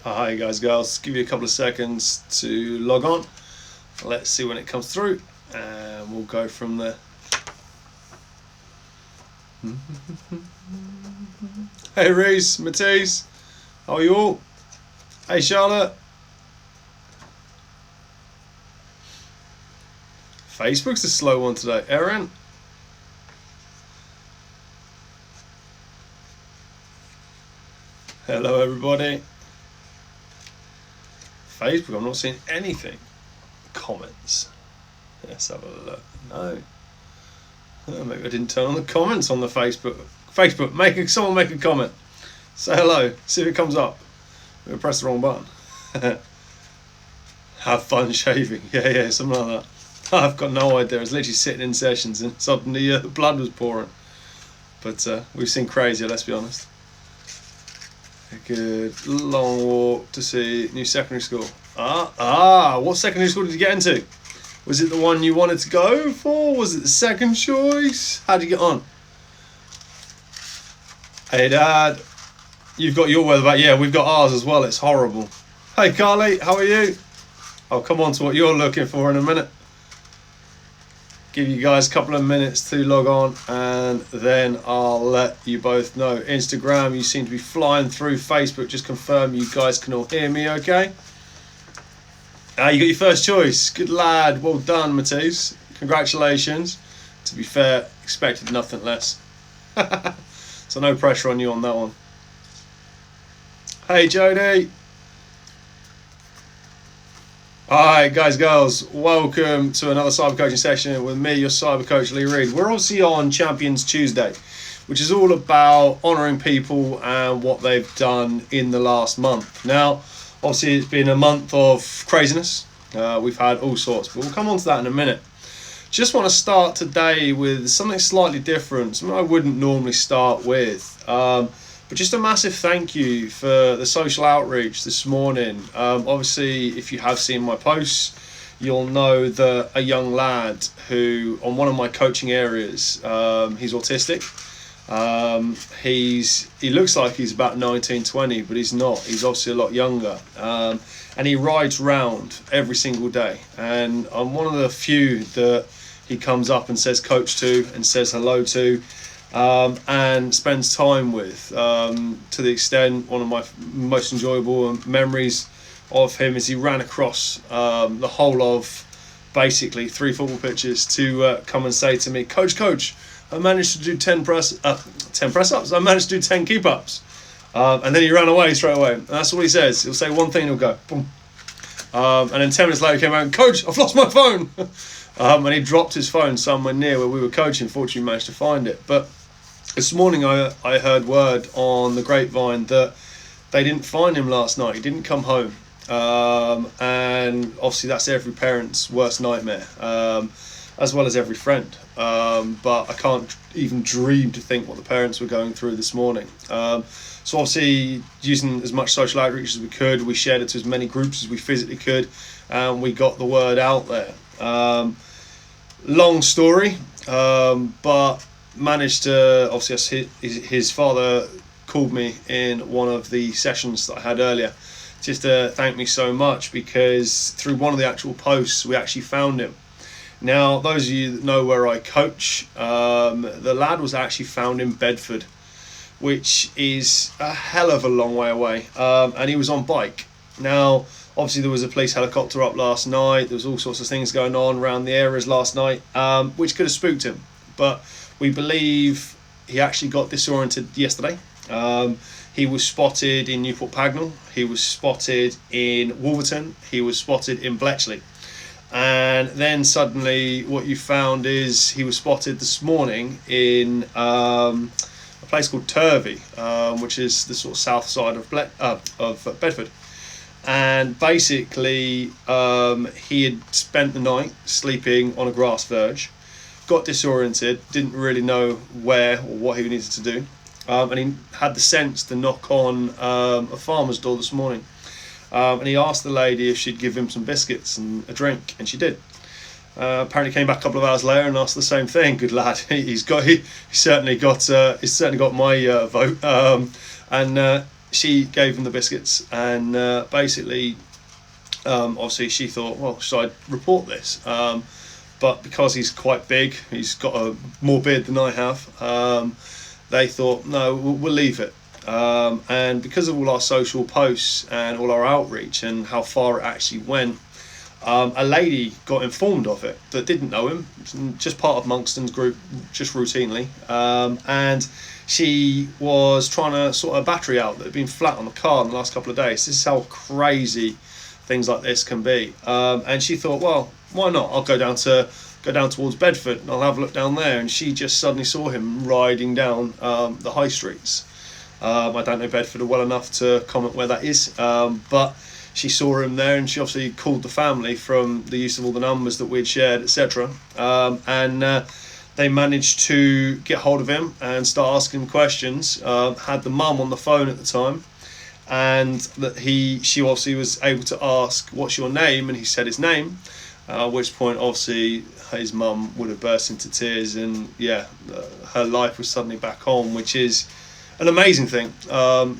Hi guys, girls. Give you a couple of seconds to log on. Let's see when it comes through, and we'll go from there. Hey Reese, Matisse, how are you all? Hey Charlotte. Facebook's a slow one today. Erin. Hello everybody. Facebook, I'm not seeing anything. Comments. Let's have a look. No. Oh, maybe I didn't turn on the comments on the Facebook. Someone make a comment. Say hello. See if it comes up. Maybe I pressed the wrong button. Have fun shaving. Yeah, something like that. I've got no idea. I was literally sitting in sessions and suddenly the blood was pouring. But we've seen crazier, let's be honest. A good long walk to see new secondary school. What secondary school did you get into? Was it the one you wanted to go for? Was it the second choice? How'd you get on? Hey Dad, you've got your weather back. Yeah, we've got ours as well. It's horrible. Hey Carly, how are you? I'll come on to what you're looking for in a minute. Give you guys a couple of minutes to log on and then I'll let you both know. Instagram, you seem to be flying through. Facebook, just confirm you guys can all hear me okay. You got your first choice. Good lad. Well done, Matisse. Congratulations. To be fair, expected nothing less. So no pressure on you on that one. Hey Jody. Alright guys, girls, welcome to another cyber coaching session with me, your cyber coach Lee Reed. We're obviously on Champions Tuesday, which is all about honouring people and what they've done in the last month. Now, obviously it's been a month of craziness. We've had all sorts, but we'll come on to that in a minute. Just want to start today with something slightly different, something I wouldn't normally start with. But just a massive thank you for the social outreach this morning. Obviously, if you have seen my posts, you'll know that a young lad who, on one of my coaching areas, he's autistic. He looks like he's about 19, 20, but he's not. He's obviously a lot younger. And he rides round every single day. And I'm one of the few that he comes up and says coach to and says hello to. And spends time with, to the extent one of my most enjoyable memories of him is he ran across the whole of basically 3 football pitches to come and say to me, Coach, I managed to do 10 press-ups, I managed to do 10 keep-ups. And then he ran away straight away. And that's all he says. He'll say one thing and he'll go, boom. And then 10 minutes later he came out and, Coach, I've lost my phone. And he dropped his phone somewhere near where we were coaching. Fortunately, we managed to find it. But this morning I heard word on the grapevine that they didn't find him last night. He didn't come home. And obviously that's every parent's worst nightmare, as well as every friend. But I can't even dream to think what the parents were going through this morning. So obviously using as much social outreach as we could, we shared it to as many groups as we physically could, and we got the word out there. Long story, but managed to, obviously his father called me in one of the sessions that I had earlier just to thank me so much, because through one of the actual posts we actually found him. Now, those of you that know where I coach, the lad was actually found in Bedford, which is a hell of a long way away, and he was on bike. Now, obviously there was a police helicopter up last night, there was all sorts of things going on around the areas last night, which could have spooked him, but we believe he actually got disoriented yesterday. He was spotted in Newport Pagnell, he was spotted in Wolverton, he was spotted in Bletchley. And then suddenly what you found is he was spotted this morning in a place called Turvey, which is the sort of south side of Bedford. And basically he had spent the night sleeping on a grass verge, got disoriented, didn't really know where or what he needed to do, and he had the sense to knock on a farmer's door this morning, and he asked the lady if she'd give him some biscuits and a drink, and she did. Apparently came back a couple of hours later and asked the same thing. Good lad. He certainly got my vote, and she gave him the biscuits, and basically, obviously, she thought, well, should I report this? But because he's quite big, he's got more beard than I have. They thought, no, we'll leave it. And because of all our social posts and all our outreach and how far it actually went, a lady got informed of it that didn't know him, just part of Monkston's group, just routinely, and she was trying to sort a battery out that had been flat on the car in the last couple of days. This is how crazy things like this can be. And she thought, well, why not? I'll go down towards Bedford and I'll have a look down there. And she just suddenly saw him riding down the high streets. I don't know Bedford well enough to comment where that is, but she saw him there, and she obviously called the family from the use of all the numbers that we'd shared, etc. And they managed to get hold of him and start asking questions. Had the mum on the phone at the time, and that she obviously was able to ask, "What's your name?" And he said his name. At which point, obviously, his mum would have burst into tears, and her life was suddenly back on, which is an amazing thing.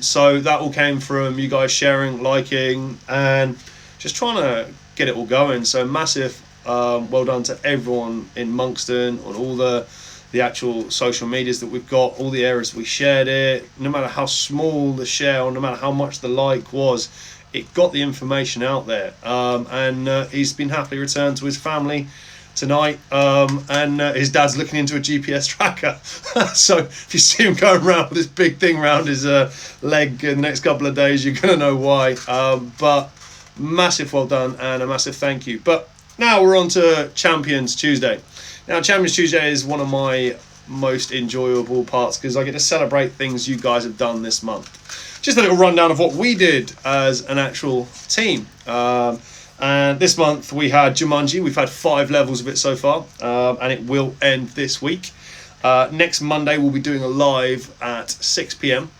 So that all came from you guys sharing, liking, and just trying to get it all going. So massive well done to everyone in Monkston on all the actual social medias that we've got, all the areas we shared it. No matter how small the share or no matter how much the like was, it got the information out there. And he's been happily returned to his family tonight, and his dad's looking into a GPS tracker. So if you see him going around with this big thing around his leg in the next couple of days, you're going to know why. But massive well done and a massive thank you. But now we're on to Champions Tuesday. Now, Champions Tuesday is one of my most enjoyable parts because I get to celebrate things you guys have done this month. Just a little rundown of what we did as an actual team. And this month we had Jumanji. We've had 5 levels of it so far, and it will end this week. Next Monday we'll be doing a live at 6 p.m.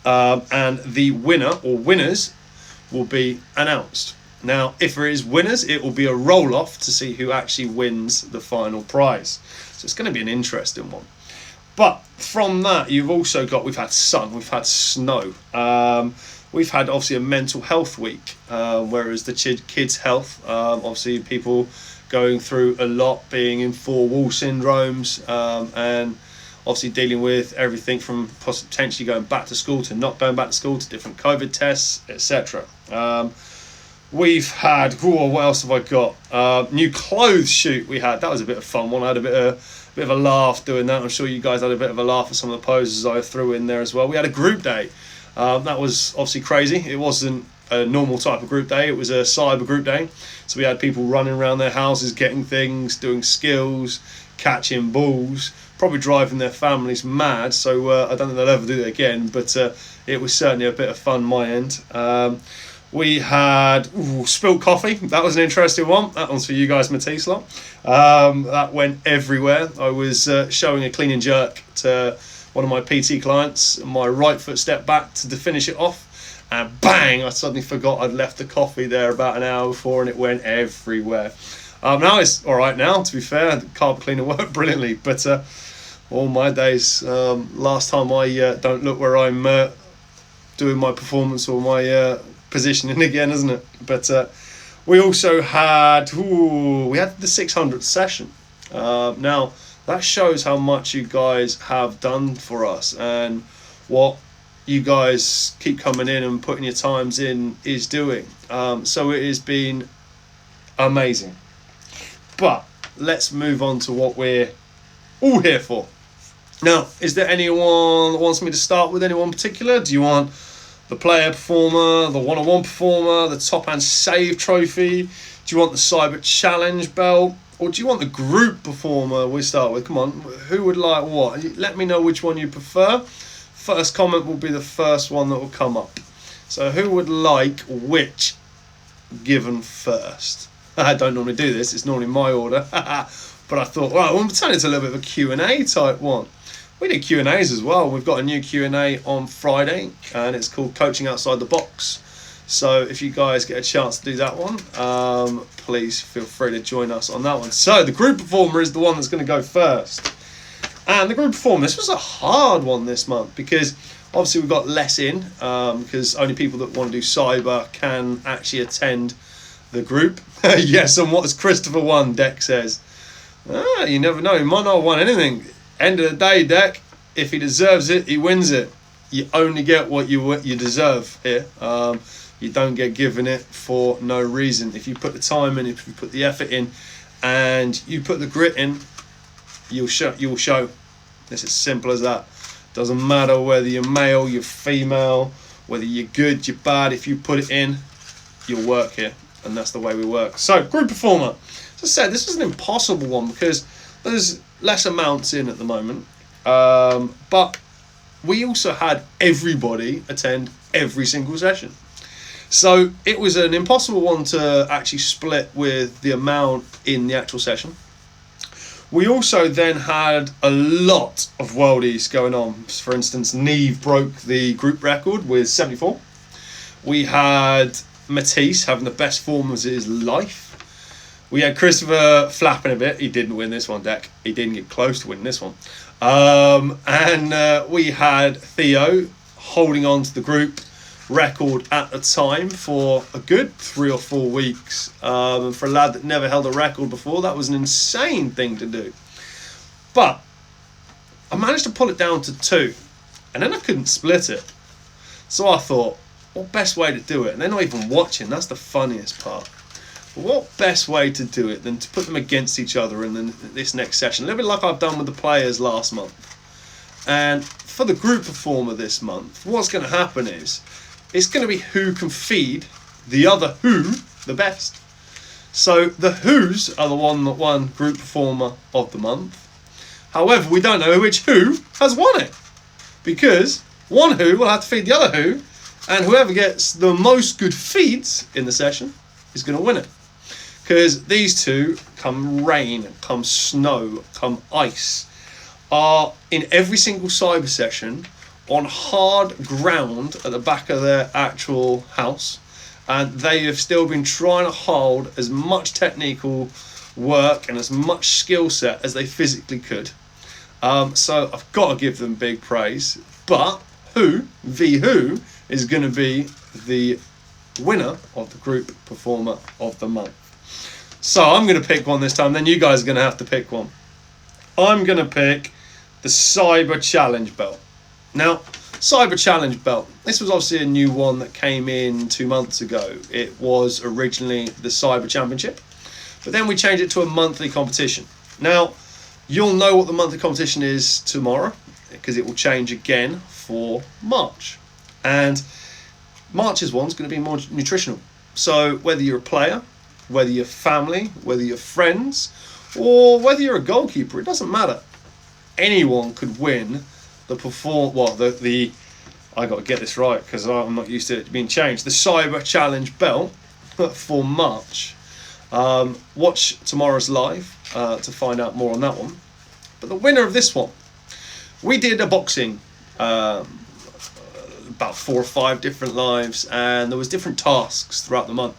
And the winner or winners will be announced. Now, if there is winners, it will be a roll-off to see who actually wins the final prize. So it's going to be an interesting one. But from that, we've had sun, we've had snow. We've had obviously a mental health week, whereas the kids' health, obviously people going through a lot, being in 4-wall syndromes, and obviously dealing with everything from potentially going back to school to not going back to school to different COVID tests, etc. We've had, what else have I got? New clothes shoot we had. That was a bit of fun one. I had a bit of a laugh doing that. I'm sure you guys had a bit of a laugh at some of the poses I threw in there as well. We had a group day. That was obviously crazy. It wasn't a normal type of group day. It was a cyber group day. So we had people running around their houses, getting things, doing skills, catching balls, probably driving their families mad. So I don't think they'll ever do that again. But it was certainly a bit of fun my end. We had spilt coffee. That was an interesting one. That one's for you guys, Matisse lot. That went everywhere. I was showing a clean and jerk to one of my PT clients. My right foot stepped back to finish it off, and bang! I suddenly forgot I'd left the coffee there about an hour before, and it went everywhere. Now it's all right. Now, to be fair, the carpet cleaner worked brilliantly. But all my days, last time I don't look where I'm doing my performance or my positioning again, isn't it? But we also had we had the 600th session. Now that shows how much you guys have done for us and what you guys keep coming in and putting your times in is doing. So it has been amazing. But let's move on to what we're all here for. Now, is there anyone that wants me to start with? Anyone in particular? Do you want the player performer, the one-on-one performer, the top and save trophy? Do you want the cyber challenge belt? Or do you want the group performer we start with? Come on, who would like what? Let me know which one you prefer. First comment will be the first one that will come up. So who would like which given first? I don't normally do this, it's normally my order. But I thought, well, we'll turn it into a little bit of a Q&A type one. We did Q&As as well. We've got a new Q&A on Friday, and it's called Coaching Outside the Box. So if you guys get a chance to do that one, please feel free to join us on that one. So the group performer is the one that's going to go first. And the group performer, this was a hard one this month because obviously we've got less in because only people that want to do cyber can actually attend the group. Yes, and what has Christopher won, Deck says. You never know, he might not have won anything. End of the day, Deck, if he deserves it, he wins it. You only get what you deserve here. You don't get given it for no reason. If you put the time in, if you put the effort in, and you put the grit in, you'll show. It's as simple as that. Doesn't matter whether you're male, you're female, whether you're good, you're bad. If you put it in, you'll work here, and that's the way we work. So, group performer. As I said, this is an impossible one because there's less amounts in at the moment, but we also had everybody attend every single session. So it was an impossible one to actually split with the amount in the actual session. We also then had a lot of worldies going on. For instance, Neve broke the group record with 74. We had Matisse having the best form of his life. We had Christopher flapping a bit. He didn't win this one, Deck. He didn't get close to winning this one. And we had Theo holding on to the group record at the time for a good 3 or 4 weeks. And for a lad that never held a record before, that was an insane thing to do. But I managed to pull it down to 2, and then I couldn't split it. So I thought, what best way to do it? And they're not even watching, that's the funniest part. But what best way to do it than to put them against each other in this next session? A little bit like I've done with the players last month. And for the group performer this month, what's going to happen is, it's going to be who can feed the other who the best. So the who's are the one that won group performer of the month. However, we don't know which who has won it, because one who will have to feed the other who, and whoever gets the most good feeds in the session is going to win it. Because these two, come rain, come snow, come ice, are in every single cyber session on hard ground at the back of their actual house, and they have still been trying to hold as much technical work and as much skill set as they physically could. So I've got to give them big praise. But who is going to be the winner of the group performer of the month? So I'm going to pick one this time, then you guys are going to have to pick one. I'm going to pick the Cyber Challenge belt. Now, Cyber Challenge belt, this was obviously a new one that came in 2 months ago. It was originally the Cyber Championship, but then we changed it to a monthly competition. Now, you'll know what the monthly competition is tomorrow, because it will change again for March. And March's one's going to be more nutritional. So whether you're a player, whether you're family, whether you're friends, or whether you're a goalkeeper, it doesn't matter. Anyone could win the I got to get this right because I'm not used to it being changed. The Cyber Challenge belt for March. Watch tomorrow's live to find out more on that one. But the winner of this one, we did a boxing, about 4 or 5 different lives, and there was different tasks throughout the month,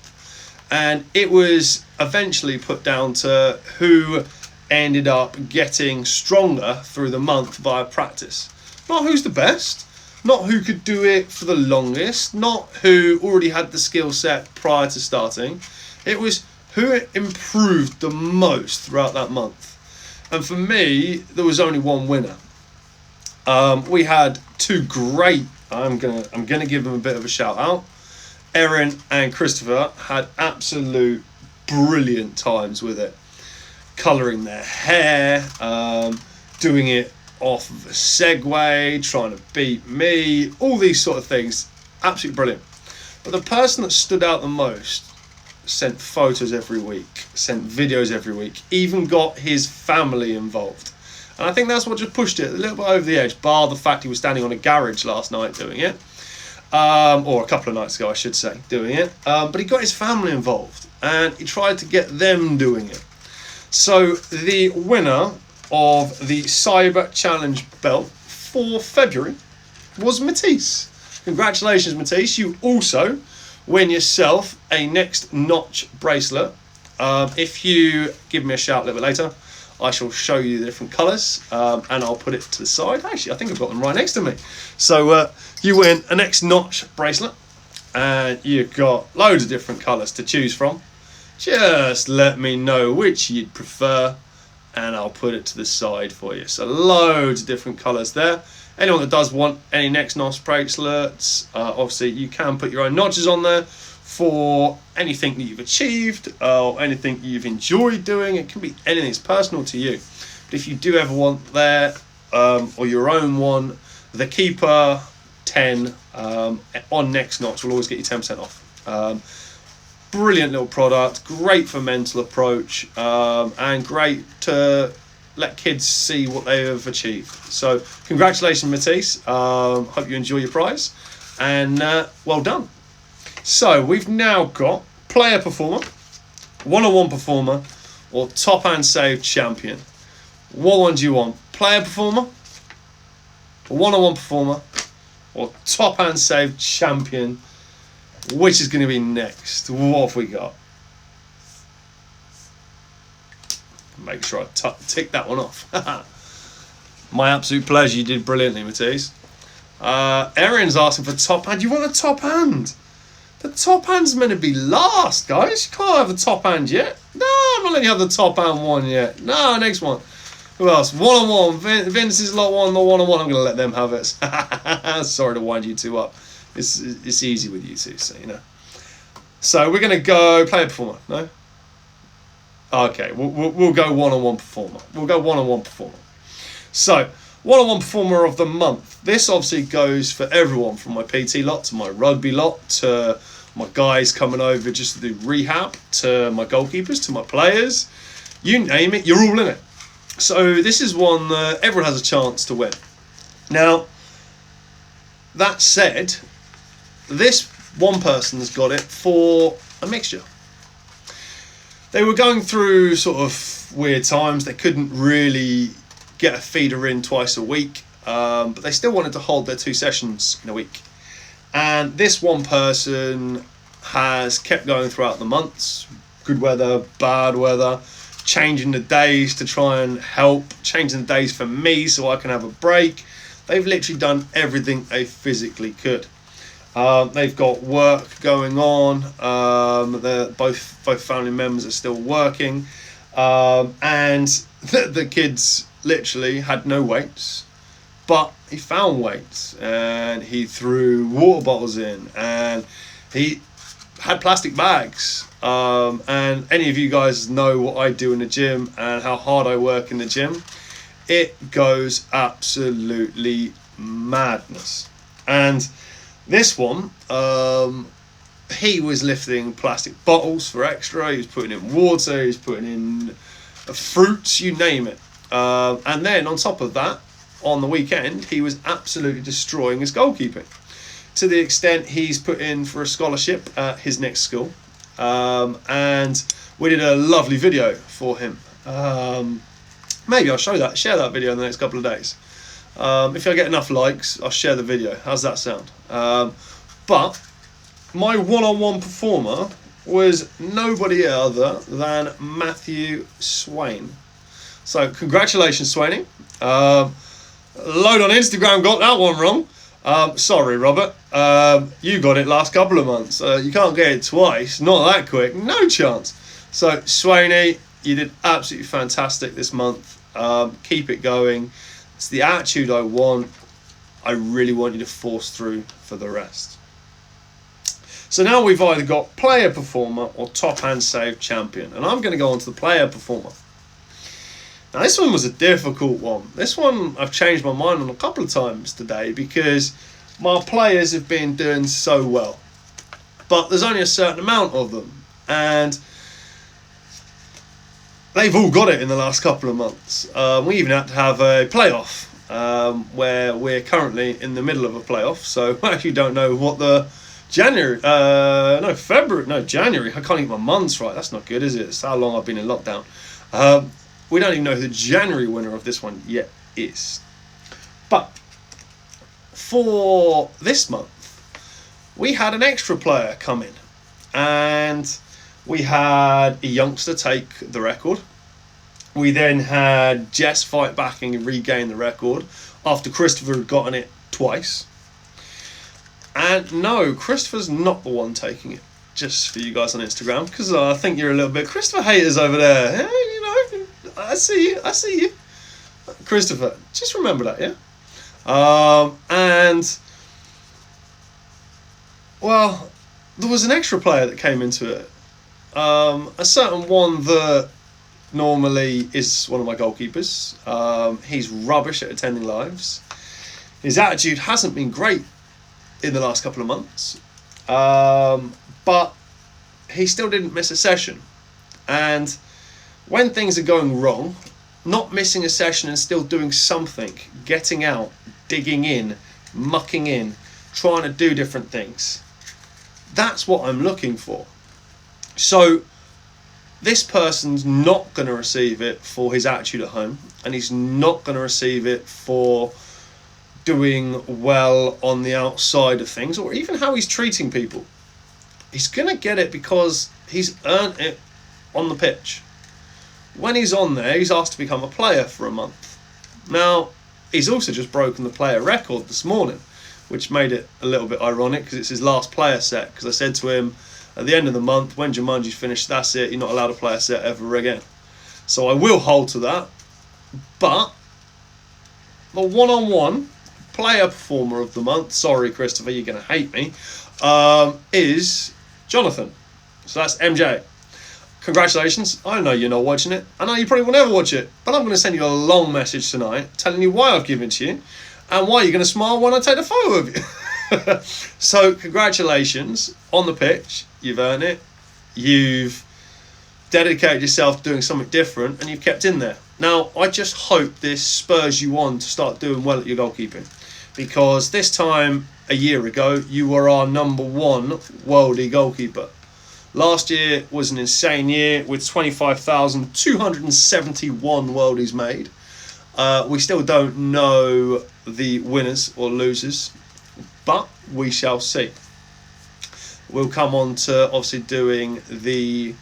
and it was eventually put down to who ended up getting stronger through the month via practice. Not who's the best, not who could do it for the longest, not who already had the skill set prior to starting. It was who improved the most throughout that month. And for me, there was only one winner. We had 2 great, I'm gonna give them a bit of a shout out. Erin and Christopher had absolute brilliant times with it. Colouring their hair, doing it off of a Segway, trying to beat me, all these sort of things. Absolutely brilliant. But the person that stood out the most sent photos every week, sent videos every week, even got his family involved. And I think that's what just pushed it a little bit over the edge, bar the fact he was standing on a garage last night doing it. Or a couple of nights ago, I should say, doing it. But he got his family involved, and he tried to get them doing it. So the winner of the Cyber Challenge belt for February was Matisse. Congratulations, Matisse. You also win yourself a Next Notch bracelet. If you give me a shout a little bit later, I shall show you the different colours, and I'll put it to the side. Actually, I think I've got them right next to me. So you win a next notch bracelet, and you've got loads of different colours to choose from. Just let me know which you'd prefer, and I'll put it to the side for you. So loads of different colours there. Anyone that does want any next notch bracelets, obviously you can put your own notches on there for anything that you've achieved or anything you've enjoyed doing. It can be anything, it's personal to you. But if you do ever want there, or your own one, the Keeper 10 on next notch will always get you 10% off. Brilliant little product, great for mental approach, and great to let kids see what they have achieved. So congratulations, Matisse. Hope you enjoy your prize, and well done. So we've now got player performer, one-on-one performer, or top and save champion. What one do you want? Player performer, one-on-one performer, or top and save champion? Which is going to be next? What have we got? Make sure I tick that one off. My absolute pleasure. You did brilliantly, Matisse. Erin's asking for top hand. You want a top hand? The top hand's meant to be last, guys. You can't have a top hand yet. No, I'm not letting you have the top hand one yet. No, next one. Who else? One-on-one. Vince's lot one, the one-on-one. I'm going to let them have it. Sorry to wind you two up. It's easy with you two, so you know. So we're going to go player performer. No? Okay, we'll go one-on-one performer. We'll go one-on-one performer. So, one-on-one performer of the month. This obviously goes for everyone, from my PT lot to my rugby lot to my guys coming over just to do rehab, to my goalkeepers, to my players. You name it, you're all in it. So this is one that everyone has a chance to win. Now, that said, this one person has got it for a mixture. They were going through sort of weird times. They couldn't really get a feeder in twice a week, but they still wanted to hold their 2 sessions in a week. And this one person has kept going throughout the months, good weather, bad weather, changing the days to try and help, changing the days for me so I can have a break. They've literally done everything they physically could. They've got work going on. Both family members are still working, and the kids literally had no weights, but he found weights, and he threw water bottles in, and he had plastic bags. And any of you guys know what I do in the gym and how hard I work in the gym. It goes absolutely madness. And this one, he was lifting plastic bottles for extra. He was putting in water. He was putting in fruits, you name it. And then on top of that, on the weekend, he was absolutely destroying his goalkeeping, to the extent he's put in for a scholarship at his next school. And we did a lovely video for him. Maybe I'll share that video in the next couple of days. If I get enough likes, I'll share the video. How's that sound? But my one-on-one performer was nobody other than Matthew Swain. So congratulations, Swainie. Load on Instagram got that one wrong. Sorry, Robert. You got it last couple of months. You can't get it twice. Not that quick. No chance. So Swainie, you did absolutely fantastic this month. Keep it going. It's the attitude I want. I really want you to force through for the rest. So now we've either got player performer or top hand save champion. And I'm going to go on to the player performer. Now this one was a difficult one. This one I've changed my mind on a couple of times today, because my players have been doing so well. But there's only a certain amount of them. And they've all got it in the last couple of months. We even had to have a playoff, where we're currently in the middle of a playoff. So I actually don't know what the January. I can't get my months right. That's not good, is it? It's how long I've been in lockdown. We don't even know who the January winner of this one yet is. But for this month, we had an extra player come in, and we had a youngster take the record. We then had Jess fight back and regain the record after Christopher had gotten it twice. And no, Christopher's not the one taking it. Just for you guys on Instagram, because I think you're a little bit Christopher haters over there. Yeah, you know, I see you. Christopher, just remember that, yeah? And, well, there was an extra player that came into it. A certain one that normally is one of my goalkeepers. He's rubbish at attending lives. His attitude hasn't been great in the last couple of months. But he still didn't miss a session. And when things are going wrong, not missing a session and still doing something, getting out, digging in, mucking in, trying to do different things, that's what I'm looking for. So this person's not going to receive it for his attitude at home, and he's not going to receive it for doing well on the outside of things, or even how he's treating people. He's going to get it because he's earned it on the pitch. When he's on there, he's asked to become a player for a month. Now, he's also just broken the player record this morning, which made it a little bit ironic because it's his last player set. Because I said to him, at the end of the month, when Jumanji's finished, that's it, you're not allowed a player set ever again. So I will hold to that. But the one-on-one player performer of the month, sorry Christopher, you're going to hate me, is Jonathan. So that's MJ. Congratulations. I know you're not watching it. I know you probably will never watch it, but I'm going to send you a long message tonight telling you why I've given it to you and why you're going to smile when I take the photo of you. So congratulations on the pitch. You've earned it. You've dedicated yourself to doing something different and you've kept in there. Now, I just hope this spurs you on to start doing well at your goalkeeping, because this time a year ago, you were our number one worldie goalkeeper. Last year was an insane year with 25,271 worldies made. We still don't know the winners or losers, but we shall see. We'll come on to obviously doing the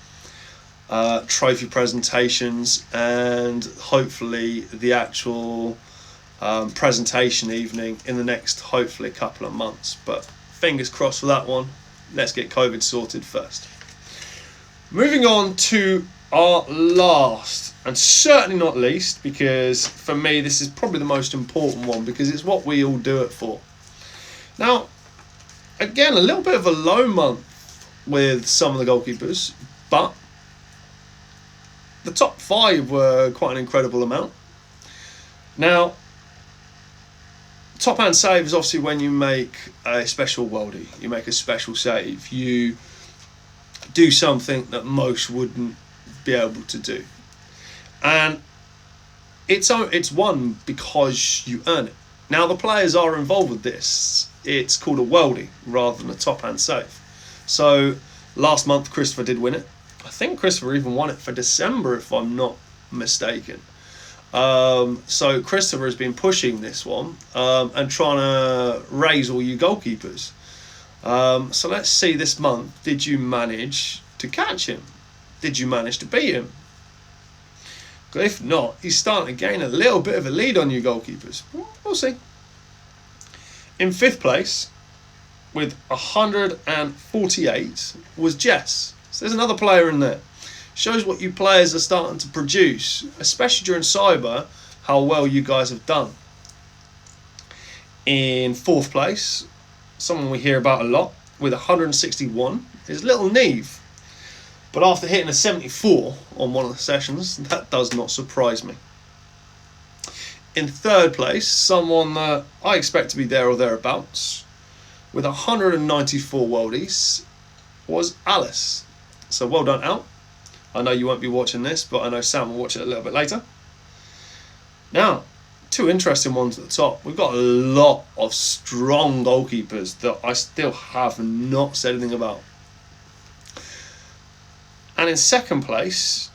trophy presentations and hopefully the actual presentation evening in the next, hopefully, couple of months. But fingers crossed for that one. Let's get COVID sorted first. Moving on to our last, and certainly not least, because for me this is probably the most important one because it's what we all do it for. Now, again, a little bit of a low month with some of the goalkeepers, but the top 5 were quite an incredible amount. Now, top hand save is obviously when you make a special worldie, you make a special save, you do something that most wouldn't be able to do, and it's won because you earn it. Now, the players are involved with this. It's called a worldie rather than a top hand save. So last month Christopher did win it. I think Christopher even won it for December if I'm not mistaken. So Christopher has been pushing this one and trying to raise all you goalkeepers. So let's see this month, did you manage to catch him? Did you manage to beat him? Because if not, he's starting to gain a little bit of a lead on you goalkeepers. We'll see. In 5th place, with 148, was Jess. So there's another player in there. Shows what you players are starting to produce, especially during cyber, how well you guys have done. In 4th place, someone we hear about a lot, with 161, is Little Neve. But after hitting a 74 on one of the sessions, that does not surprise me. In 3rd place, someone that I expect to be there or thereabouts, with 194 worldies, was Alice. So well done, Al. I know you won't be watching this, but I know Sam will watch it a little bit later. Now, 2 interesting ones at the top. We've got a lot of strong goalkeepers that I still have not said anything about. And in 2nd place,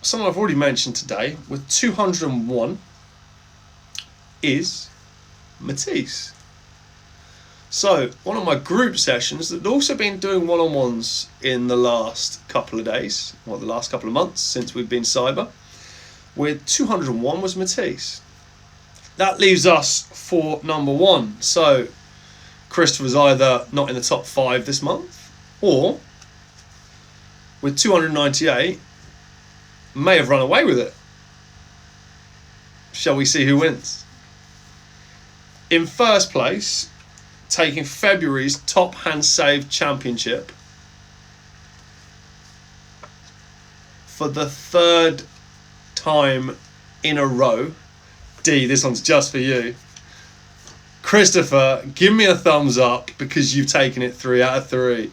someone I've already mentioned today, with 201, is Matisse. So, one of my group sessions that had also been doing one-on-ones in the last couple of days, or the last couple of months since we've been cyber, with 201 was Matisse. That leaves us for number 1. So Christopher's either not in the top 5 this month, or with 298 may have run away with it. Shall we see who wins? In first place, taking February's top hand save championship for the 3rd time in a row. D, this one's just for you. Christopher, give me a thumbs up because you've taken it 3 out of 3.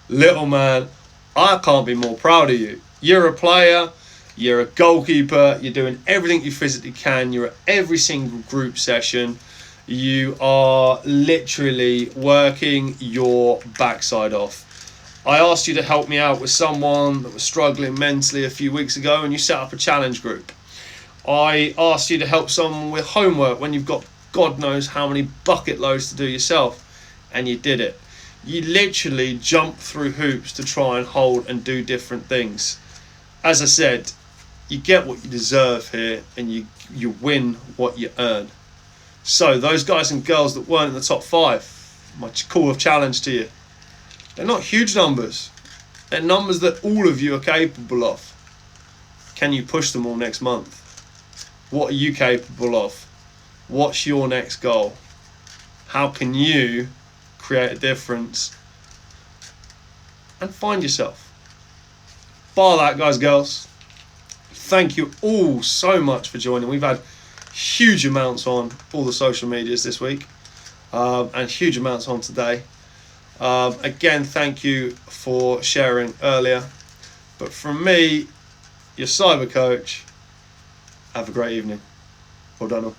Little man, I can't be more proud of you. You're a player, you're a goalkeeper, you're doing everything you physically can, you're at every single group session. You are literally working your backside off. I asked you to help me out with someone that was struggling mentally a few weeks ago, and you set up a challenge group. I asked you to help someone with homework when you've got God knows how many bucket loads to do yourself, and you did it. You literally jumped through hoops to try and hold and do different things. As I said, you get what you deserve here, and you win what you earn. So those guys and girls that weren't in the top 5, my call of challenge to you. They're not huge numbers. They're numbers that all of you are capable of. Can you push them all next month? What are you capable of? What's your next goal? How can you create a difference and find yourself? Bar that, guys, girls. Thank you all so much for joining. We've had huge amounts on all the social medias this week, and huge amounts on today. Again, thank you for sharing earlier. But from me, your cyber coach, have a great evening. Well done all.